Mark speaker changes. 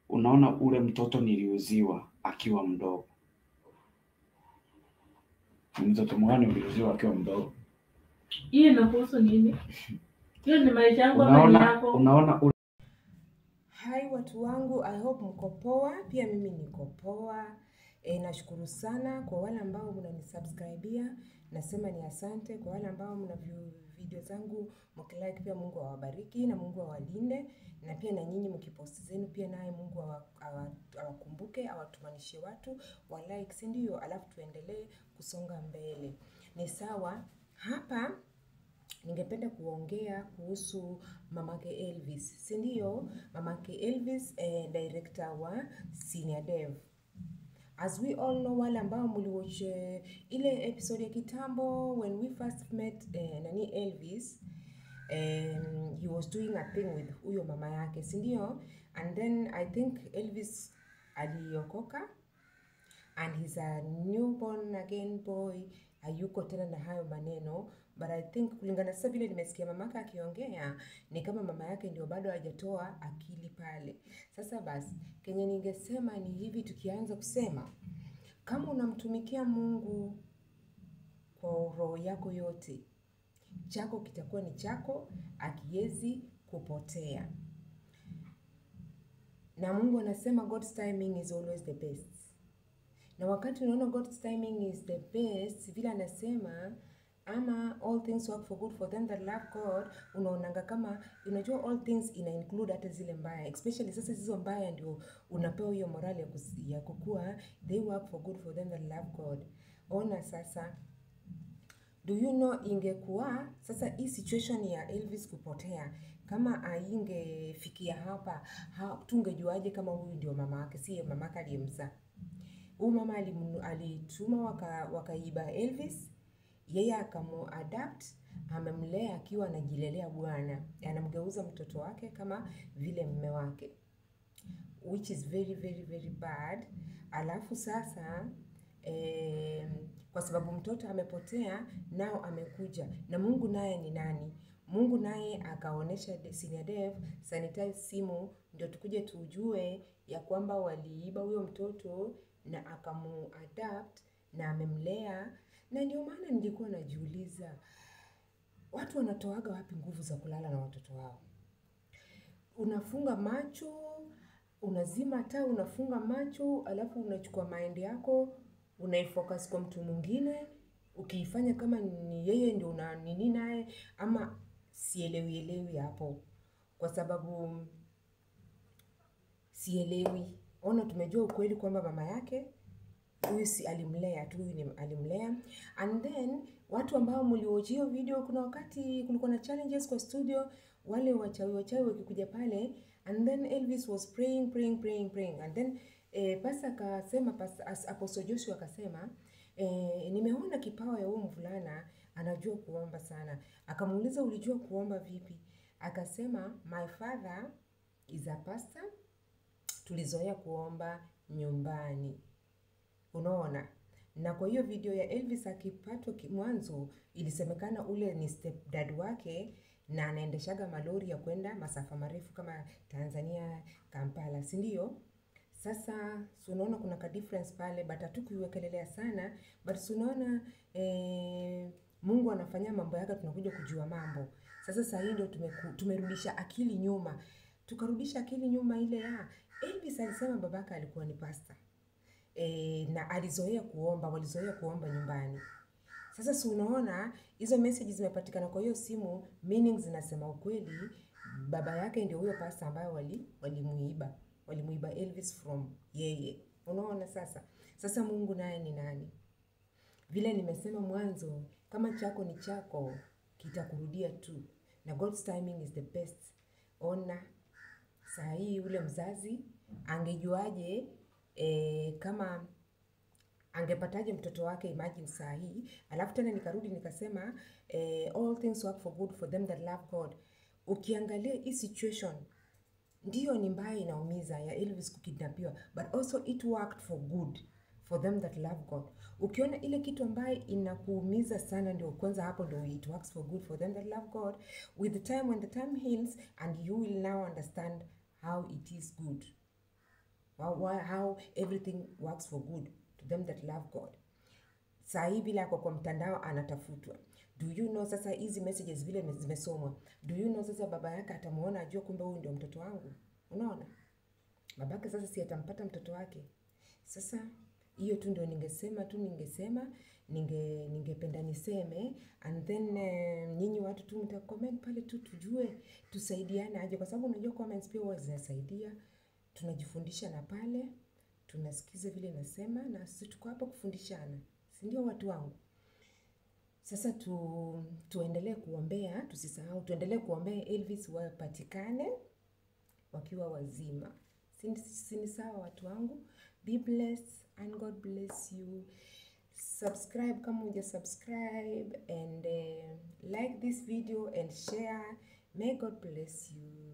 Speaker 1: unaona ule mtoto niliuziwa akiwa mdogo. Ni mtoto mwani uliuziwa akiwa mdogo?
Speaker 2: Hiyo inahusu nini? Hiyo ni maisha yangu ama ni yako?
Speaker 1: Unaona
Speaker 3: Hai watu wangu, I hope mko poa. Pia mimi niko poa. Nashukuru sana kwa wale ambao mnanisubscribia. Nasema ni asante kwa wale ambao mnaview video zangu mkilike. Pia Mungu awabariki na Mungu awalinde, na pia na nyinyi mkipost zenu pia naye Mungu awakumbuke, awatumanishe watu wa like, si ndio? Alafu tuendelee kusonga mbele. Ni sawa. Hapa ningependa kuongea kuhusu mamake Elvis, si ndio? Mamake Elvis, director wa Senior Dev. As we all know, wale ambao mliwatch ile episode ya kitambo when we first met Elvis, he was doing a thing with huyo mama yake, si ndio? And then I think Elvis aliokoka and he's a newborn again boy. Hayuko tena na hayo maneno, but I think kulingana sasa vile nimesikia mamaka akiongea ni kama mama yake ndio bado hajatoa akili pale. Sasa basi kenye ningesema ni hivi, tukianza kusema kama unamtumikia Mungu kwa roho yako yote, chako kitakuwa ni chako, akiwezi kupotea. Na Mungu anasema God's timing is always the best. Na wakati unaona God's timing is the best, vile anasema ama all things work for good for them that love God, unaonanga kama unajua all things ina include hata zile mbaya, especially sasa hizo mbaya ndio unapewa hiyo morale ya kukua they work for good for them that love God. Ona sasa, do you know ingekuwa sasa hii situation ya Elvis kupotea, kama aingefikia hapa, tungejuaje kama huyu ndio mama yake, si mama yake aliyemzaa? Huyu mama alituma wakaiba Elvis, yeye akamuadapt, amemlea akiwa anajilelea bwana, anamgeuza mtoto wake kama vile mume wake, which is very very very bad. Alafu sasa kwa sababu mtoto amepotea, nao amekuja na Mungu naye ni nani? Mungu naye akaonesha Senior Dev sanitize simu, ndio tukuje tujue ya kwamba waliiba huyo mtoto na akamuadapt na amemlea. Na ndio maana nilikuwa najiuliza, watu wanatoaga wapi nguvu za kulala na watoto wao? Unafunga macho, unazima taa, unafunga macho, alafu unachukua mind yako unaifocus kwa mtu mwingine, ukiifanya kama ni yeye ndio una nini naye, ama sielewi hapo, kwa sababu sielewi. Ona, tumejua ukweli kwamba mama yake huyu si alimlea tu, huyu ni alimlea. And then watu ambao mliojio video, kuna wakati kulikuwa na challenges kwa studio, wale wachawi wakikuja pale, and then Elvis was praying. And then pastor akasema, Apostle Joshua akasema, nimeona kipawa ya huyu mvulana anajua kuomba sana. Akamuuliza, ulijua kuomba vipi? Akasema, my father is a pastor, tulizoea kuomba nyumbani. Unaona? Na kwa hiyo video ya Elvis akipatwa mwanzo, ilisemekana ule ni stepdad wake na anaendeshaga malori ya kwenda masafa marefu kama Tanzania, Kampala, si ndio? Sasa unaona kuna ka difference pale, but hatukuiwekelelea sana, but unaona Mungu anafanya mambo yake, tunakuja kujua mambo. Sasa hii ndio tumerudisha akili nyuma. Tukarudisha akili nyuma ile ya Elvis alisema babaka alikuwa ni pastor. Na alizoea kuomba, walizoea kuomba nyumbani. Sasa si unaona hizo messages zimepatikana kwa hiyo simu, meaning zinasema ukweli baba yake ndio huyo pastor ambaye walimuiba Elvis from yeye. Unaona sasa Mungu naye ni nani? Vile nimesema mwanzo, kama chako ni chako, kitakurudia tu, na God's timing is the best. Ona saa hii ule mzazi angejuaje kama angepataje mtoto wake? Imagine saa hii. Alafu tena nikarudi nikasema all things work for good for them that love God. Ukiangalia hii situation ndio ni mbaya, inaumiza ya Elvis kukidnapiwa, but also it worked for good for them that love God. Ukiona ile kitu ambaye inakuumiza sana, ndio kwanza hapo ndio it works for good for them that love God. With the time, when the time heals, and you will now understand how it is good. how everything works for good to them that love God. Saa hii vile ako kwa mtandao anatafutwa. Do you know sasa hizi messages vile zimesomwa? Do you know sasa baba yake atamuona ajua kumbe huyu ndio mtoto wangu? Unaona? Babake sasa si atampata mtoto wake. Sasa hiyo tu ndio ningependa niseme, and then nyinyi watu tu mta comment pale tu tujue tusaidiane aje, kwa sababu unajua comments pia huwa zinasaidia. Tunajifundisha na pale, tunasikiza vile nasema, na sisi tuko hapa kufundishana. Si ndio watu wangu? Sasa tuendelee kuombea, tusisahau tuendelee kuombea Elvis wapatikane wakiwa wazima. Si sawa watu wangu? Be blessed and God bless you. Subscribe kama huja subscribe, and like this video and share. May God bless you.